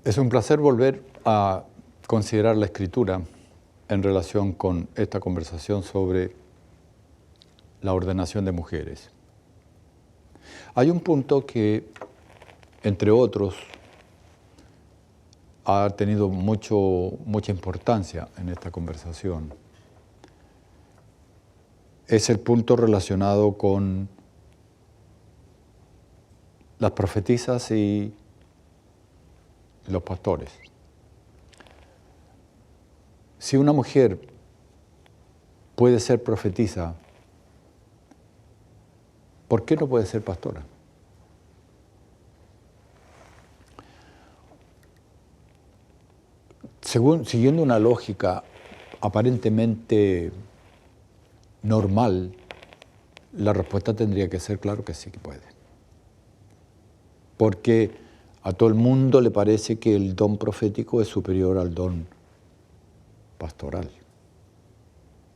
Es un placer volver a considerar la Escritura en relación con esta conversación sobre la ordenación de mujeres. Hay un punto que, entre otros, ha tenido mucha importancia en esta conversación. Es el punto relacionado con las profetisas y los pastores. Si una mujer puede ser profetisa, ¿por qué no puede ser pastora? Siguiendo una lógica aparentemente normal, la respuesta tendría que ser claro que sí que puede. Porque a todo el mundo le parece que el don profético es superior al don pastoral.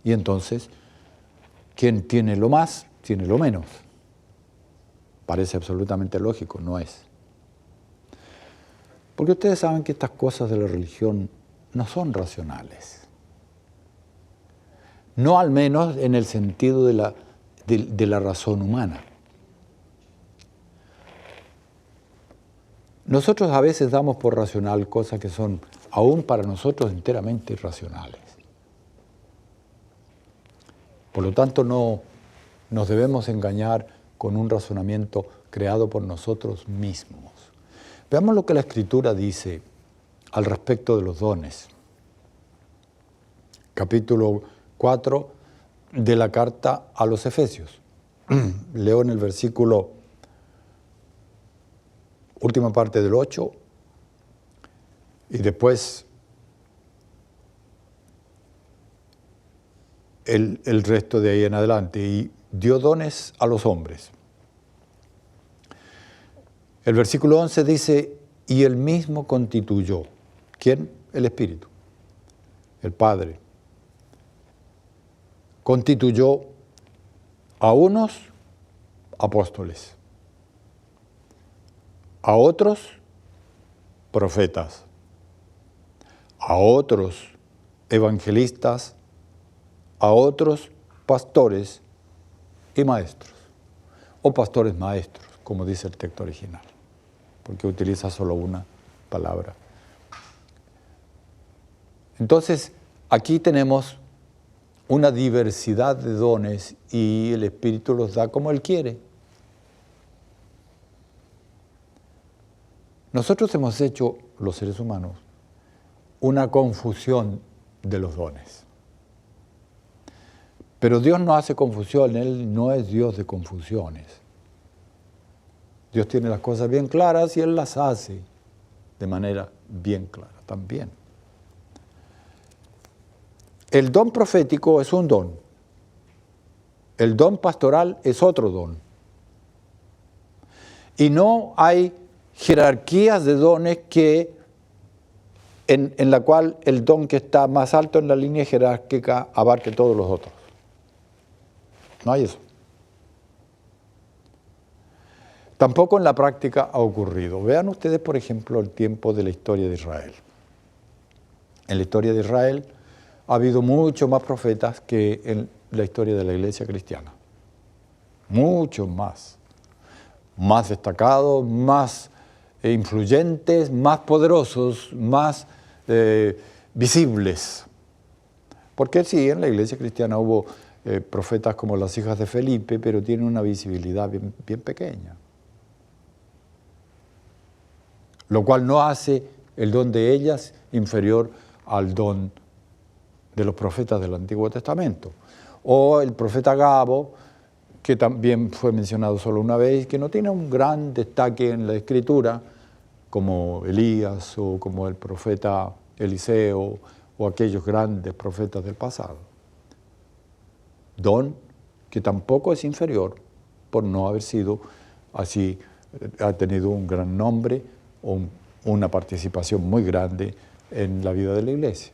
Y entonces, quien tiene lo más, tiene lo menos. Parece absolutamente lógico, no es. Porque ustedes saben que estas cosas de la religión no son racionales. No al menos en el sentido de la razón humana. Nosotros a veces damos por racional cosas que son aún para nosotros enteramente irracionales. Por lo tanto, no nos debemos engañar con un razonamiento creado por nosotros mismos. Veamos lo que la Escritura dice al respecto de los dones. Capítulo 4 de la carta a los Efesios. Leo en el versículo, última parte del 8, y después el resto de ahí en adelante. Y dio dones a los hombres. El versículo 11 dice, y él mismo constituyó. ¿Quién? El Espíritu, el Padre. Constituyó a unos apóstoles, a otros profetas, a otros evangelistas, a otros pastores y maestros, o pastores maestros, como dice el texto original, porque utiliza solo una palabra. Entonces, aquí tenemos una diversidad de dones y el Espíritu los da como Él quiere. Nosotros hemos hecho, los seres humanos, una confusión de los dones. Pero Dios no hace confusión, Él no es Dios de confusiones. Dios tiene las cosas bien claras y Él las hace de manera bien clara también. El don profético es un don. El don pastoral es otro don. Y no hay jerarquías de dones en la cual el don que está más alto en la línea jerárquica abarque todos los otros. No hay eso. Tampoco en la práctica ha ocurrido. Vean ustedes, por ejemplo, el tiempo de la historia de Israel. En la historia de Israel ha habido muchos más profetas que en la historia de la iglesia cristiana. Muchos más. Más destacados, más influyentes, más poderosos, más visibles. Porque sí, en la iglesia cristiana hubo profetas como las hijas de Felipe, pero tienen una visibilidad bien pequeña. Lo cual no hace el don de ellas inferior al don de los profetas del Antiguo Testamento. O el profeta Gabo, que también fue mencionado solo una vez, que no tiene un gran destaque en la Escritura, como Elías o como el profeta Eliseo o aquellos grandes profetas del pasado. Don que tampoco es inferior por no haber sido así, ha tenido un gran nombre o una participación muy grande en la vida de la iglesia.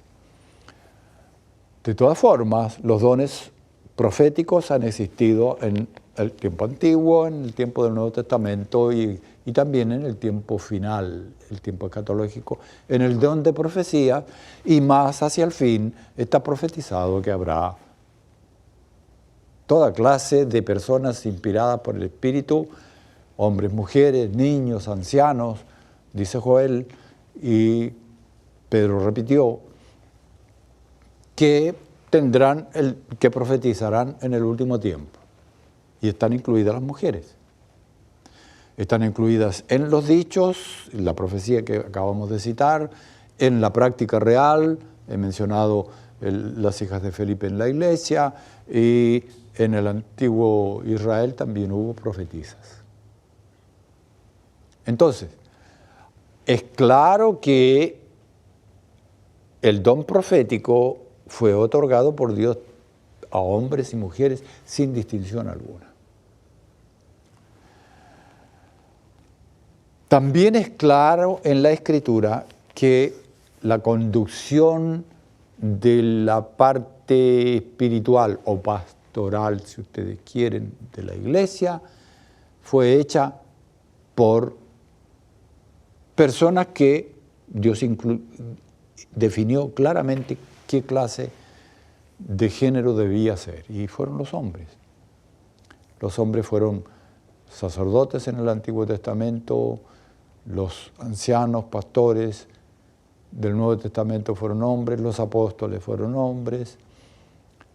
De todas formas, los dones proféticos han existido en el tiempo antiguo, en el tiempo del Nuevo Testamento y también en el tiempo final, el tiempo escatológico, en el don de profecía, y más hacia el fin está profetizado que habrá toda clase de personas inspiradas por el Espíritu, hombres, mujeres, niños, ancianos, dice Joel, y Pedro repitió, que que profetizarán en el último tiempo. Y están incluidas las mujeres. Están incluidas en los dichos, en la profecía que acabamos de citar, en la práctica real, he mencionado las hijas de Felipe en la iglesia, y en el antiguo Israel también hubo profetisas. Entonces, es claro que el don profético fue otorgado por Dios a hombres y mujeres sin distinción alguna. También es claro en la Escritura que la conducción de la parte espiritual o pastoral, si ustedes quieren, de la iglesia, fue hecha por personas que Dios definió claramente qué clase de género debía ser, y fueron los hombres. Los hombres fueron sacerdotes en el Antiguo Testamento, los ancianos, pastores del Nuevo Testamento fueron hombres, los apóstoles fueron hombres.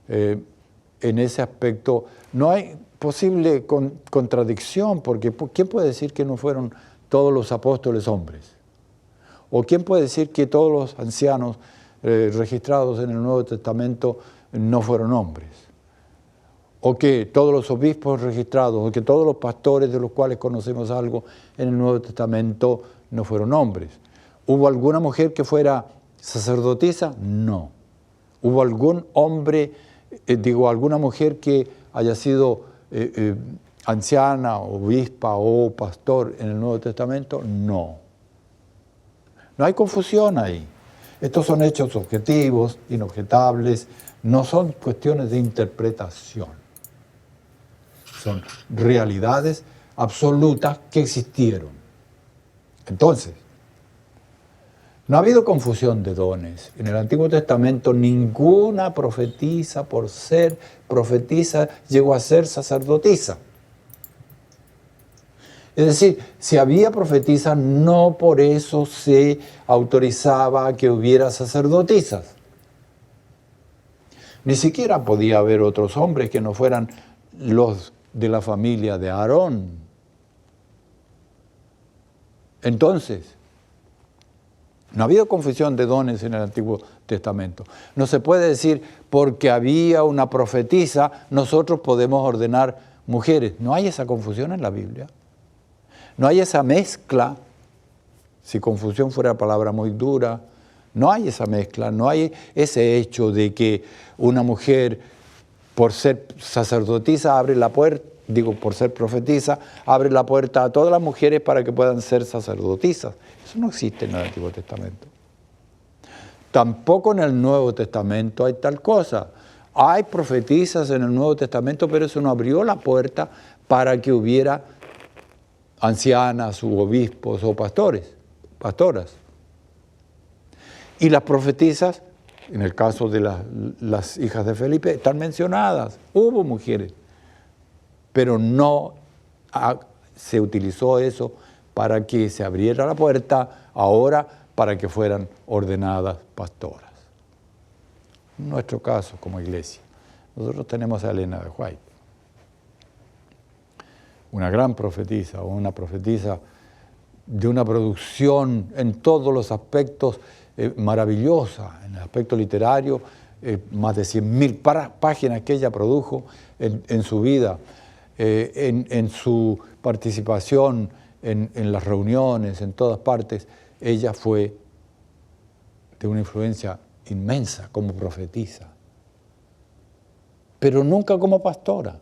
En ese aspecto no hay posible contradicción, porque ¿quién puede decir que no fueron todos los apóstoles hombres? ¿O quién puede decir que todos los ancianos registrados en el Nuevo Testamento no fueron hombres? O que todos los obispos registrados, o que todos los pastores de los cuales conocemos algo en el Nuevo Testamento no fueron hombres. ¿Hubo alguna mujer que fuera sacerdotisa? No. ¿Hubo algún hombre, alguna mujer que haya sido anciana, obispa o pastor en el Nuevo Testamento? No. No hay confusión ahí. Estos son hechos objetivos, inobjetables, no son cuestiones de interpretación. Son realidades absolutas que existieron. Entonces, no ha habido confusión de dones. En el Antiguo Testamento ninguna profetisa, por ser profetisa, llegó a ser sacerdotisa. Es decir, si había profetisas, no por eso se autorizaba que hubiera sacerdotisas. Ni siquiera podía haber otros hombres que no fueran los de la familia de Aarón. Entonces, no ha habido confusión de dones en el Antiguo Testamento. No se puede decir, porque había una profetisa, nosotros podemos ordenar mujeres. No hay esa confusión en la Biblia. No hay esa mezcla, si confusión fuera palabra muy dura, no hay esa mezcla, no hay ese hecho de que una mujer, por ser sacerdotisa, abre la puerta, por ser profetisa, abre la puerta a todas las mujeres para que puedan ser sacerdotisas. Eso no existe en el Antiguo Testamento. Tampoco en el Nuevo Testamento hay tal cosa. Hay profetisas en el Nuevo Testamento, pero eso no abrió la puerta para que hubiera ancianas u obispos o pastoras. Y las profetisas, en el caso de las hijas de Felipe, están mencionadas. Hubo mujeres, pero no se utilizó eso para que se abriera la puerta ahora para que fueran ordenadas pastoras. En nuestro caso, como iglesia, nosotros tenemos a Elena de White, una gran profetisa, o una profetisa de una producción en todos los aspectos maravillosa, en el aspecto literario, más de 100.000 páginas que ella produjo en su vida, en su participación en las reuniones, en todas partes. Ella fue de una influencia inmensa como profetisa, pero nunca como pastora.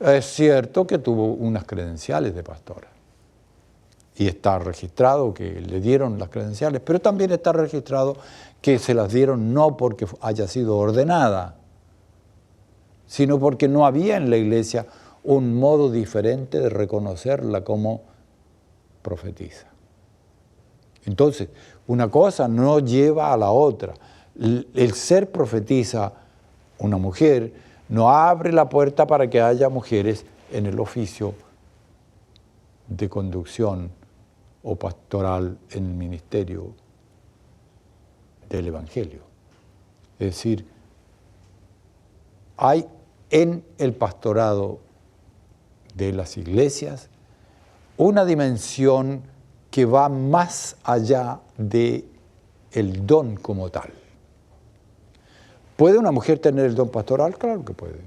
Es cierto que tuvo unas credenciales de pastora y está registrado que le dieron las credenciales, pero también está registrado que se las dieron no porque haya sido ordenada, sino porque no había en la iglesia un modo diferente de reconocerla como profetisa. Entonces, una cosa no lleva a la otra. El ser profetisa, una mujer, no abre la puerta para que haya mujeres en el oficio de conducción o pastoral en el ministerio del Evangelio. Es decir, hay en el pastorado de las iglesias una dimensión que va más allá del don como tal. ¿Puede una mujer tener el don pastoral? Claro que puede.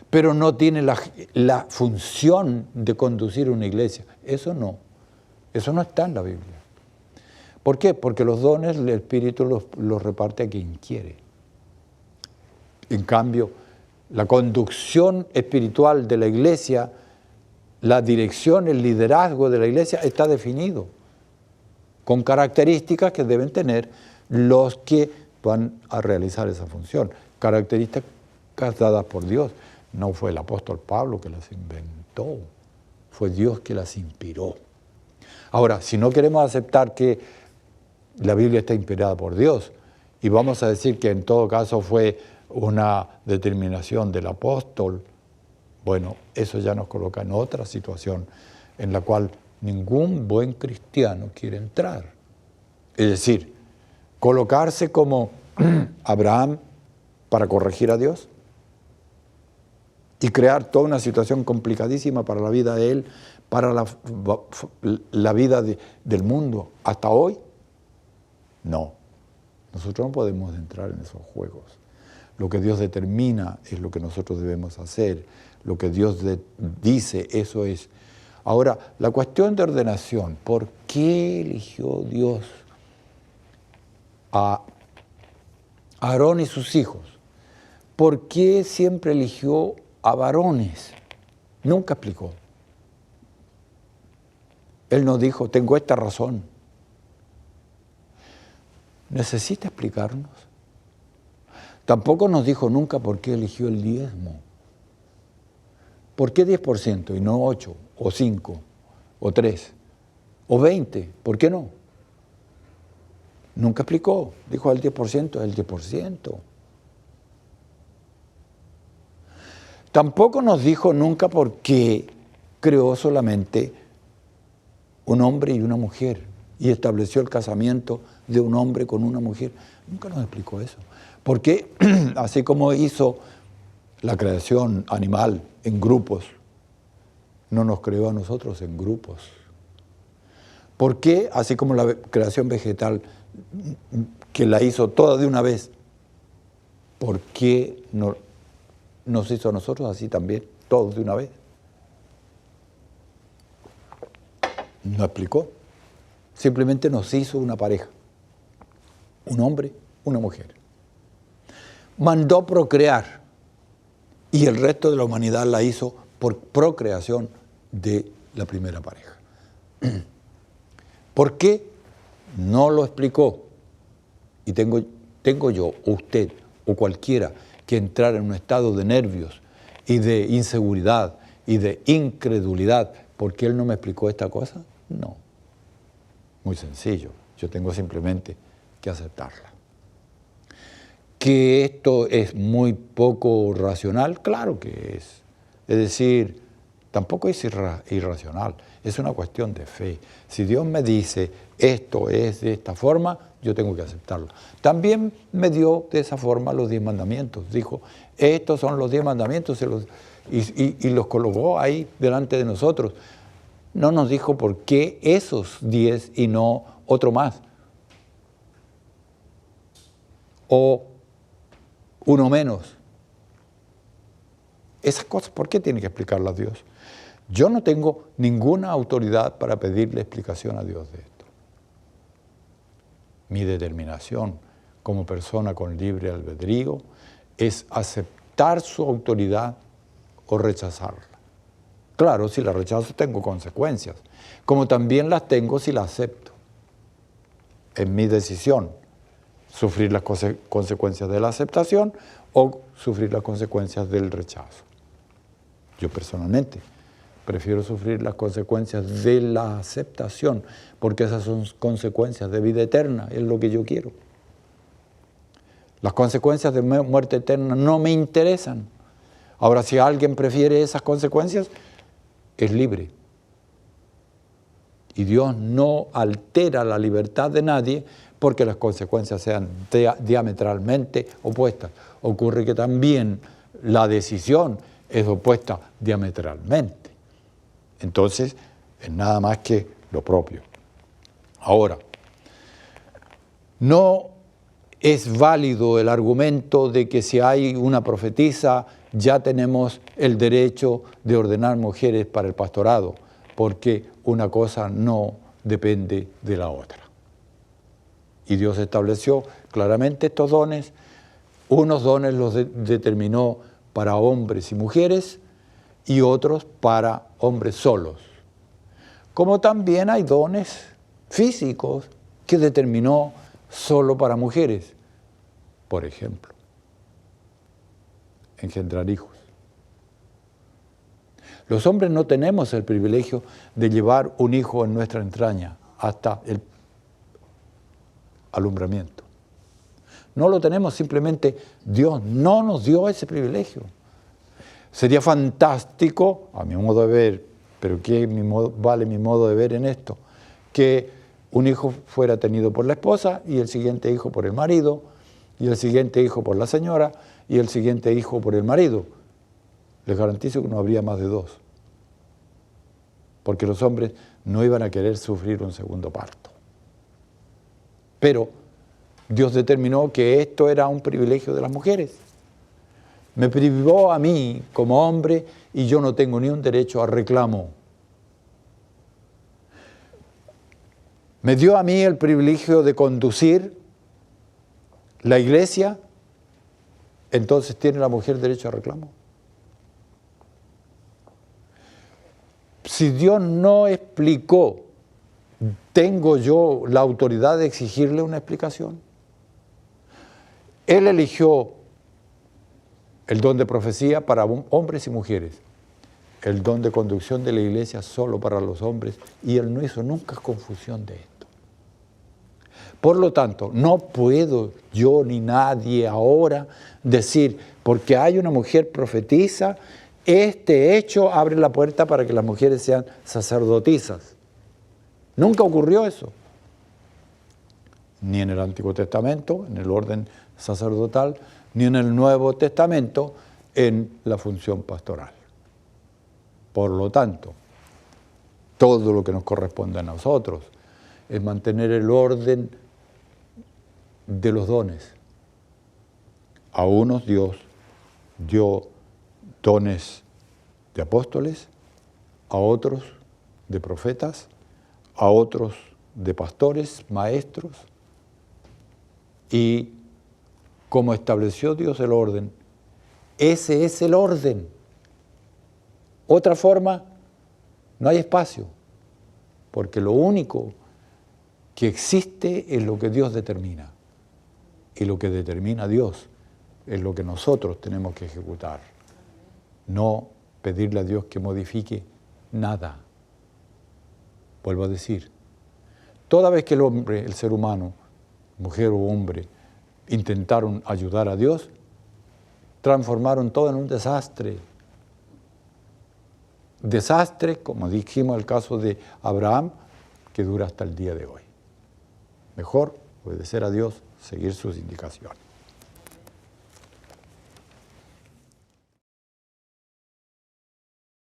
Pero no tiene la función de conducir una iglesia. Eso no está en la Biblia. ¿Por qué? Porque los dones el Espíritu los reparte a quien quiere. En cambio, la conducción espiritual de la iglesia, la dirección, el liderazgo de la iglesia está definido con características que deben tener los que van a realizar esa función. Características dadas por Dios. No fue el apóstol Pablo que las inventó, fue Dios que las inspiró. Ahora, si no queremos aceptar que la Biblia está inspirada por Dios y vamos a decir que en todo caso fue una determinación del apóstol, bueno, eso ya nos coloca en otra situación en la cual ningún buen cristiano quiere entrar. Es decir, colocarse como Abraham para corregir a Dios y crear toda una situación complicadísima para la vida de él, para la vida del mundo hasta hoy. No, nosotros no podemos entrar en esos juegos. Lo que Dios determina es lo que nosotros debemos hacer. Lo que Dios dice, eso es. Ahora, la cuestión de ordenación, ¿por qué eligió Dios a Aarón y sus hijos? ¿Por qué siempre eligió a varones? Nunca explicó. Él nos dijo, tengo esta razón. ¿Necesita explicarnos? Tampoco nos dijo nunca por qué eligió el diezmo. ¿Por qué 10% y no 8, o 5, o 3, o 20? ¿Por qué no? Nunca explicó. Dijo el 10%, el 10%. Tampoco nos dijo nunca por qué creó solamente un hombre y una mujer y estableció el casamiento de un hombre con una mujer. Nunca nos explicó eso. Porque así como hizo la creación animal en grupos, no nos creó a nosotros en grupos. ¿Por qué? Así como la creación vegetal, que la hizo toda de una vez, ¿por qué no nos hizo a nosotros así también, todos de una vez? No explicó. Simplemente nos hizo una pareja, un hombre, una mujer. Mandó procrear y el resto de la humanidad la hizo por procreación de la primera pareja. ¿Por qué? No lo explicó. Y tengo yo, o usted, o cualquiera, que entrar en un estado de nervios y de inseguridad y de incredulidad. ¿Por qué él no me explicó esta cosa? No. Muy sencillo. Yo tengo simplemente que aceptarla. ¿Que esto es muy poco racional? Claro que es. Es decir, tampoco es irracional, es una cuestión de fe. Si Dios me dice, esto es de esta forma, yo tengo que aceptarlo. También me dio de esa forma los 10 mandamientos. Dijo, estos son los 10 mandamientos y los colocó ahí delante de nosotros. No nos dijo por qué esos 10 y no otro más. O uno menos. Esas cosas, ¿por qué tiene que explicarlas Dios? Yo no tengo ninguna autoridad para pedirle explicación a Dios de esto. Mi determinación como persona con libre albedrío es aceptar su autoridad o rechazarla. Claro, si la rechazo tengo consecuencias, como también las tengo si la acepto. Es mi decisión. sufrir las consecuencias de la aceptación o sufrir las consecuencias del rechazo. Yo personalmente prefiero sufrir las consecuencias de la aceptación, porque esas son consecuencias de vida eterna, es lo que yo quiero. Las consecuencias de muerte eterna no me interesan. Ahora, si alguien prefiere esas consecuencias, es libre. Y Dios no altera la libertad de nadie porque las consecuencias sean diametralmente opuestas. Ocurre que también la decisión es opuesta diametralmente. Entonces, es nada más que lo propio. Ahora, no es válido el argumento de que si hay una profetisa ya tenemos el derecho de ordenar mujeres para el pastorado, porque una cosa no depende de la otra. Y Dios estableció claramente estos dones. Unos dones los determinó para hombres y mujeres y otros para hombres solos. Como también hay dones físicos que determinó solo para mujeres. Por ejemplo, engendrar hijos. Los hombres no tenemos el privilegio de llevar un hijo en nuestra entraña hasta el alumbramiento. No lo tenemos, simplemente Dios no nos dio ese privilegio. Sería fantástico, a mi modo de ver, pero ¿qué vale mi modo de ver en esto? Que un hijo fuera tenido por la esposa y el siguiente hijo por el marido, y el siguiente hijo por la señora, y el siguiente hijo por el marido. Les garantizo que no habría más de 2. Porque los hombres no iban a querer sufrir un segundo parto. Pero Dios determinó que esto era un privilegio de las mujeres. Me privó a mí como hombre y yo no tengo ni un derecho a reclamo. Me dio a mí el privilegio de conducir la iglesia, entonces ¿tiene la mujer derecho a reclamo? Si Dios no explicó, ¿tengo yo la autoridad de exigirle una explicación? Él eligió el don de profecía para hombres y mujeres, el don de conducción de la iglesia solo para los hombres, y Él no hizo nunca confusión de esto. Por lo tanto, no puedo yo ni nadie ahora decir, porque hay una mujer profetisa, este hecho abre la puerta para que las mujeres sean sacerdotisas. Nunca ocurrió eso. Ni en el Antiguo Testamento, en el orden sacerdotal, ni en el Nuevo Testamento, en la función pastoral. Por lo tanto, todo lo que nos corresponde a nosotros es mantener el orden de los dones. A unos Dios dio dones de apóstoles, a otros de profetas, a otros de pastores, maestros, y como estableció Dios el orden, ese es el orden. Otra forma, no hay espacio, porque lo único que existe es lo que Dios determina, y lo que determina Dios es lo que nosotros tenemos que ejecutar. No pedirle a Dios que modifique nada. Vuelvo a decir, toda vez que el hombre, el ser humano, mujer o hombre, intentaron ayudar a Dios, transformaron todo en un desastre. Desastre, como dijimos el caso de Abraham, que dura hasta el día de hoy. Mejor obedecer a Dios, seguir sus indicaciones.